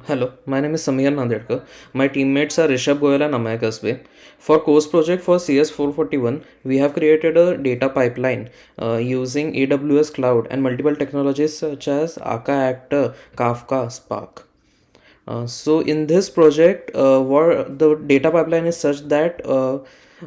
Hello, my name is Samir Nandedkar. My teammates are Rishabh Goyal and Amay Kasbe. For course project for CS441, we have created a data pipeline using AWS Cloud and multiple technologies such as Akka Actor, Kafka, Spark. So in this project, what the data pipeline is such that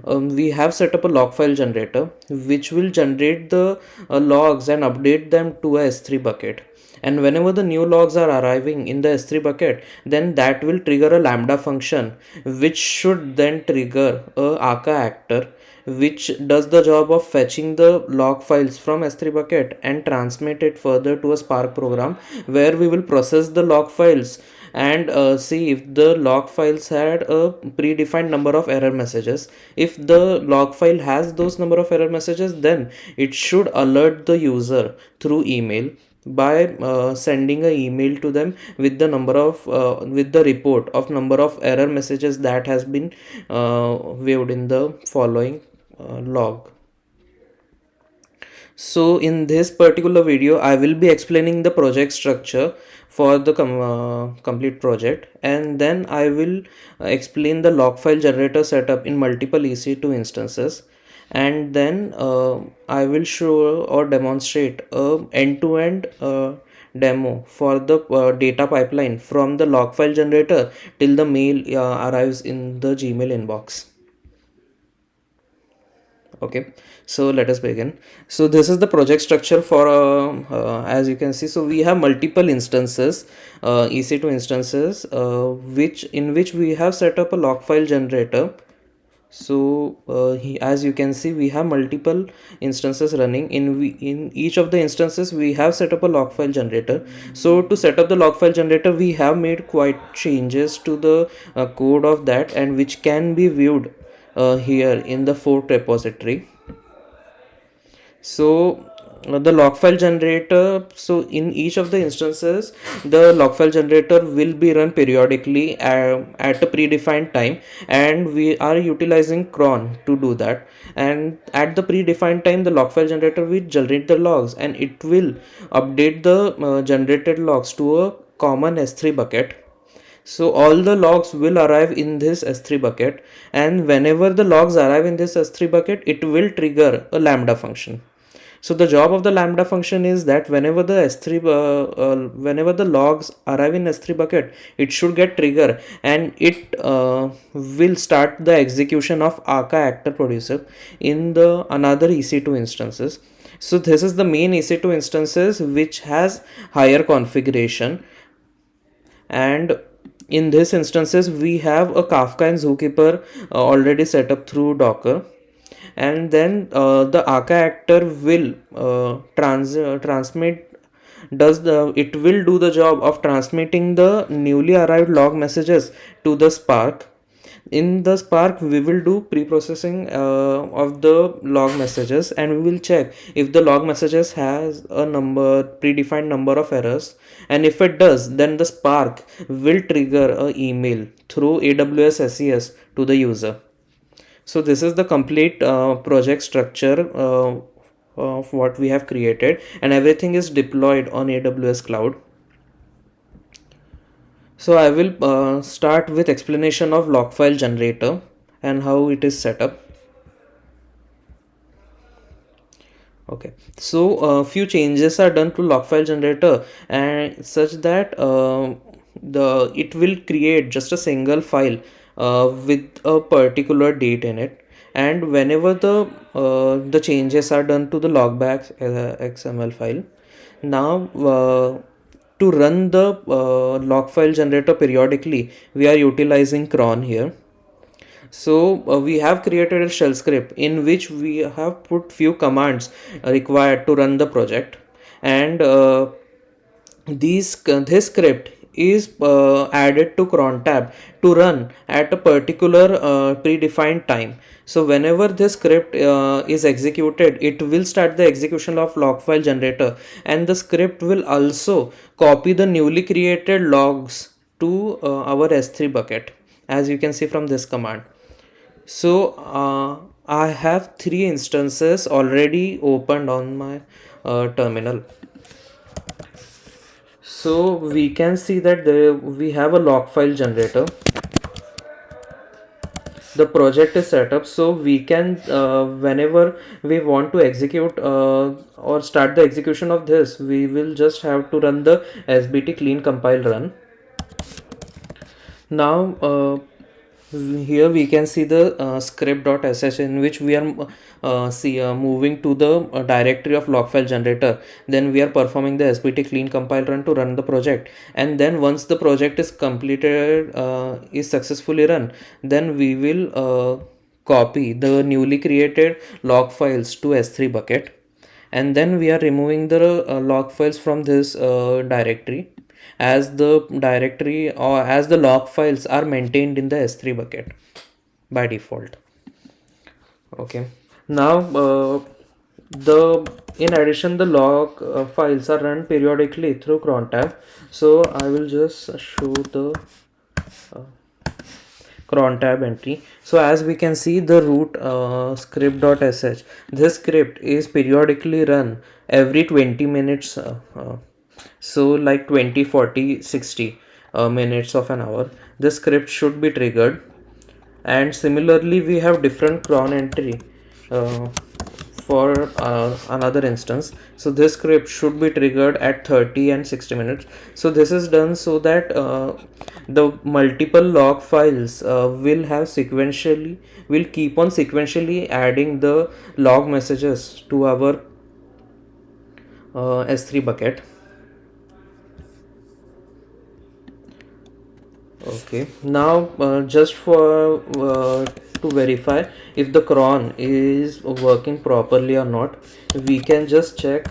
we have set up a log file generator which will generate the logs and update them to a S3 bucket. And whenever the new logs are arriving in the S3 bucket, then that will trigger a lambda function which should then trigger a Akka actor which does the job of fetching the log files from S3 bucket and transmit it further to a Spark program where we will process the log files and see if the log files had a predefined number of error messages. If the log file has those number of error messages, then it should alert the user through email by sending an email to them with the number of with the report of number of error messages that has been viewed in the following log. So in this particular video, I will be explaining the project structure for the complete project, and then I will explain the log file generator setup in multiple EC2 instances, and then I will show or demonstrate a end-to-end demo for the data pipeline from the log file generator till the mail arrives in the Gmail inbox. Okay, so let us begin. So this is the project structure for as you can see, so we have multiple instances, EC2 instances, which we have set up a log file generator. So as you can see, we have multiple instances running. In each of the instances we have set up a log file generator. So to set up the log file generator, we have made quite changes to the code of that, and which can be viewed here in the fork repository. So the log file generator, so in each of the instances the log file generator will be run periodically at a predefined time, and we are utilizing cron to do that. And at the predefined time, the log file generator will generate the logs and it will update the generated logs to a common S3 bucket. So all the logs will arrive in this S3 bucket, and whenever the logs arrive in this S3 bucket, it will trigger a lambda function. So the job of the lambda function is that whenever the S3 whenever the logs arrive in S3 bucket, it should get trigger, and it will start the execution of Akka actor producer in the another EC2 instances. So this is the main EC2 instances which has higher configuration, and in this instances we have a Kafka and Zookeeper already set up through Docker. And then the Akka actor will transmit does the it will do the job of transmitting the newly arrived log messages to the Spark. In the Spark, we will do pre-processing of the log messages, and we will check if the log messages has a predefined number of errors, and if it does, then the Spark will trigger a email through AWS SES to the user. So this is the complete project structure of what we have created, and everything is deployed on AWS Cloud. So I will start with explanation of log file generator and how it is set up. Okay, so a few changes are done to log file generator, and such that the it will create just a single file with a particular date in it, and whenever the changes are done to the logback XML file, now to run the log file generator periodically, we are utilizing cron here. So we have created a shell script in which we have put few commands required to run the project, and this script is added to cron tab to run at a particular predefined time. So whenever this script is executed, it will start the execution of log file generator, and the script will also copy the newly created logs to our S3 bucket, as you can see from this command. So I have three instances already opened on my terminal. So we can see that we have a log file generator. The project is set up, so we can whenever we want to execute or start the execution of this, we will just have to run the sbt clean compile run. Now here we can see the script.sh in which we are moving to the directory of log file generator. Then we are performing the sbt clean compile run to run the project, and then once the project is completed, is successfully run, then we will copy the newly created log files to s3 bucket, and then we are removing the log files from this directory, as the directory or as the log files are maintained in the s3 bucket by default. Okay, now the in addition, the log files are run periodically through cron tab. So I will just show the cron tab entry. So as we can see, the root script.sh, this script is periodically run every 20 minutes, so like 20, 40, 60 minutes of an hour. This script should be triggered, and similarly we have different cron entry uh, for another instance. So this script should be triggered at 30 and 60 minutes. So this is done so that the multiple log files will keep on sequentially adding the log messages to our s3 bucket. Okay, now just for to verify if the cron is working properly or not, we can just check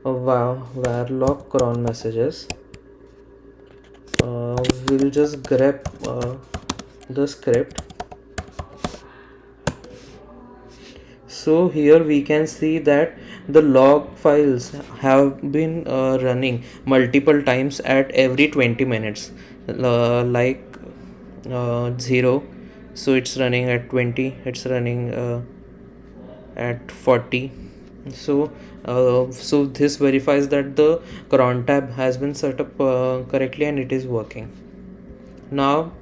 varlog cron messages. We'll just grab the script. So here we can see that the log files have been running multiple times at every 20 minutes, like 0, so it's running at 20, it's running at 40. So so this verifies that the cron tab has been set up correctly and it is working now.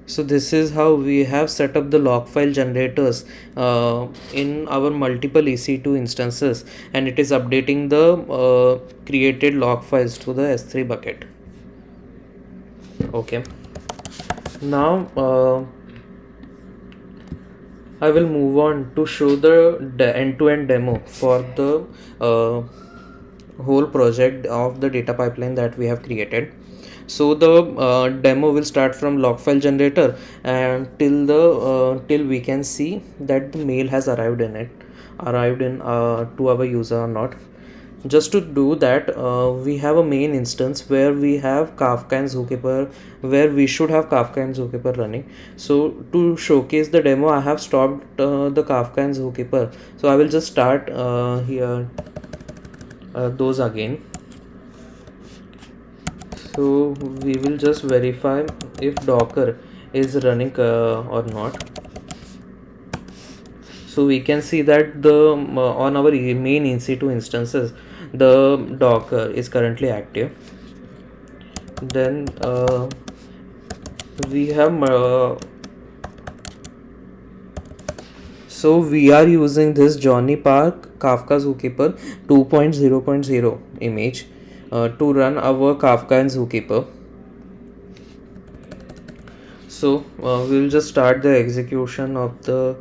So this is how we have set up the log file generators in our multiple EC2 instances, and it is updating the created log files to the S3 bucket. Okay, now I will move on to show the end-to-end demo for the whole project of the data pipeline that we have created. So the demo will start from log file generator and till we can see that the mail has arrived in to our user or not. Just to do that, we have a main instance where we have Kafka and Zookeeper, where we should have Kafka and Zookeeper running. So to showcase the demo, I have stopped the Kafka and Zookeeper. So I will just start here those again. So we will just verify if Docker is running or not. So we can see that the on our main EC2 instances, the Docker is currently active. Then we have so we are using this Johnny Park Kafka Zookeeper 2.0.0 image to run our Kafka and Zookeeper. So we will just start the execution of the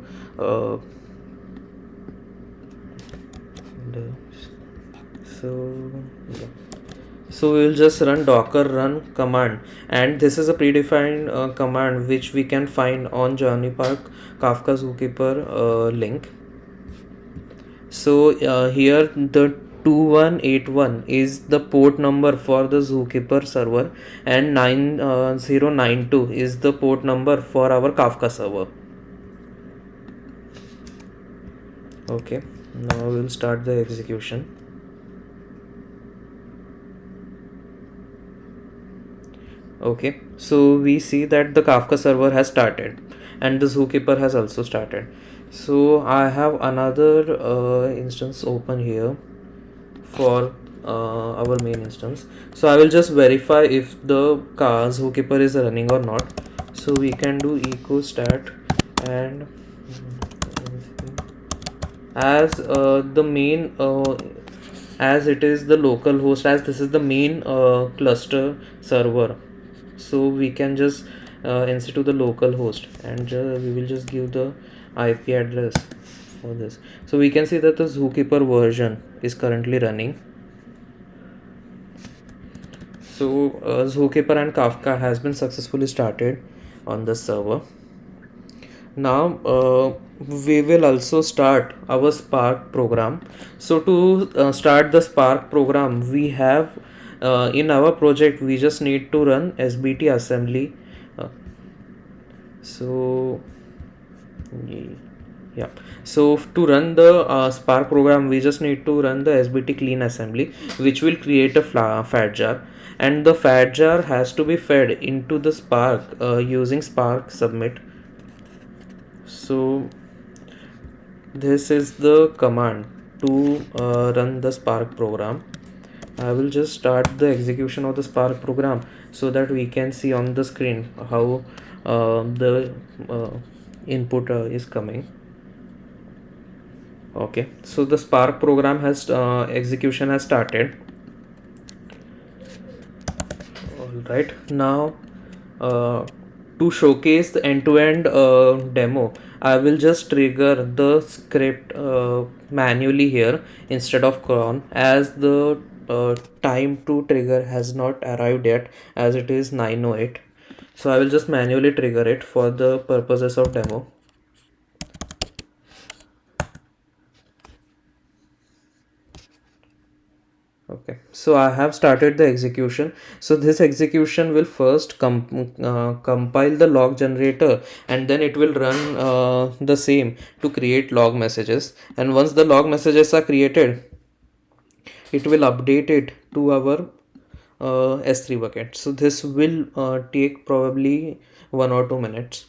so we will just run docker run command, and this is a predefined command which we can find on Johnny Park Kafka Zookeeper link. So here the 2181 is the port number for the Zookeeper server, and 9092 is the port number for our Kafka server. Okay, now we'll start the execution. Okay, so we see that the Kafka server has started and the Zookeeper has also started. So I have another instance open here for our main instance. So I will just verify if the zookeeper is running or not. So we can do echo stat, and as the main as it is the local host, as this is the main cluster server, so we can just institute the local host, and we will just give the IP address for this. So we can see that the zookeeper version is currently running. So zookeeper and Kafka has been successfully started on the server. Now we will also start our Spark program. So to start the Spark program, we have in our project we just need to run SBT assembly. Uh, so yeah, so to run the Spark program, we just need to run the SBT clean assembly, which will create a fat jar, and the fat jar has to be fed into the Spark using Spark submit. So this is the command to run the Spark program. I will just start the execution of the Spark program so that we can see on the screen how the input is coming. Okay, so the Spark program has execution has started. All right, now uh, to showcase the end-to-end demo, I will just trigger the script manually here instead of cron, as the time to trigger has not arrived yet, as it is 9:08. So I will just manually trigger it for the purposes of demo. Okay, so I have started the execution. So this execution will first compile the log generator, and then it will run the same to create log messages. And once the log messages are created, it will update it to our S3 bucket. So this will take probably 1 or 2 minutes.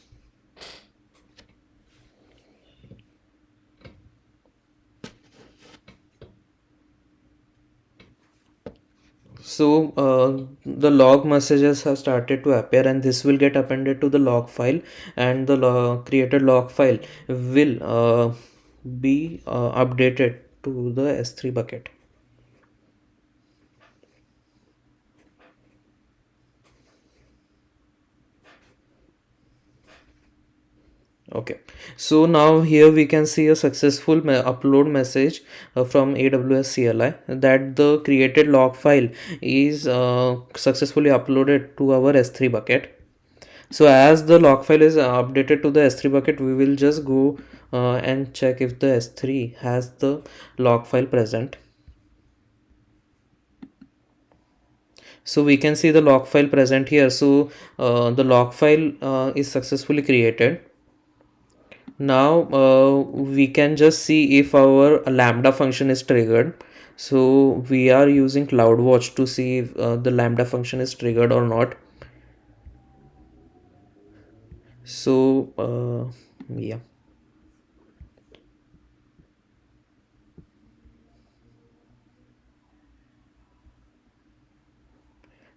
So the log messages have started to appear, and this will get appended to the log file, and the created log file will be updated to the S3 bucket. Okay, so now here we can see a successful upload message from AWS CLI that the created log file is successfully uploaded to our S3 bucket. So as the log file is updated to the S3 bucket, we will just go and check if the S3 has the log file present. So we can see the log file present here. So the log file is successfully created. Now we can just see if our lambda function is triggered. So we are using CloudWatch to see if the lambda function is triggered or not. So yeah.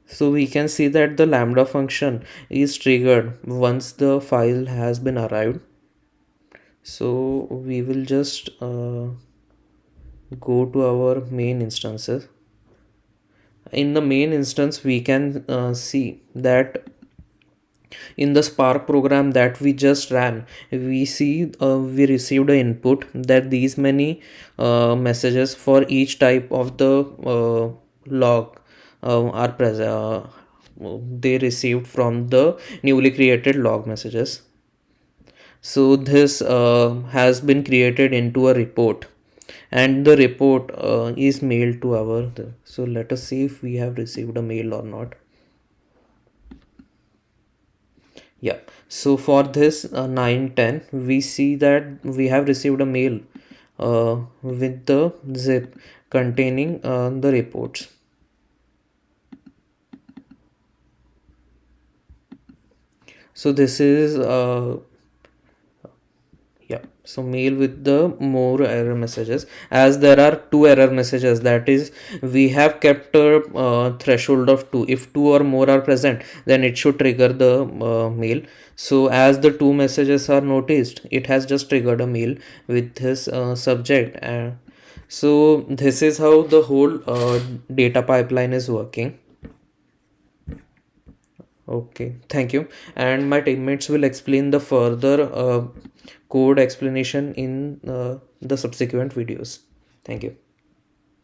So we can see that the lambda function is triggered once the file has been arrived. So we will just go to our main instances. In the main instance, we can see that in the Spark program that we just ran, we see we received an input that these many messages for each type of the log are present. They received from the newly created log messages. So this has been created into a report, and the report is mailed to our. So let us see if we have received a mail or not. Yeah, so for this 910, we see that we have received a mail with the zip containing the reports. So this is yeah, So mail with the more error messages, as there are two error messages, that is we have kept a threshold of 2. If 2 or more are present, then it should trigger the mail. So as the two messages are noticed, it has just triggered a mail with this subject. So this is how the whole data pipeline is working. Okay, thank you. And my teammates will explain the further code explanation in the subsequent videos. Thank you.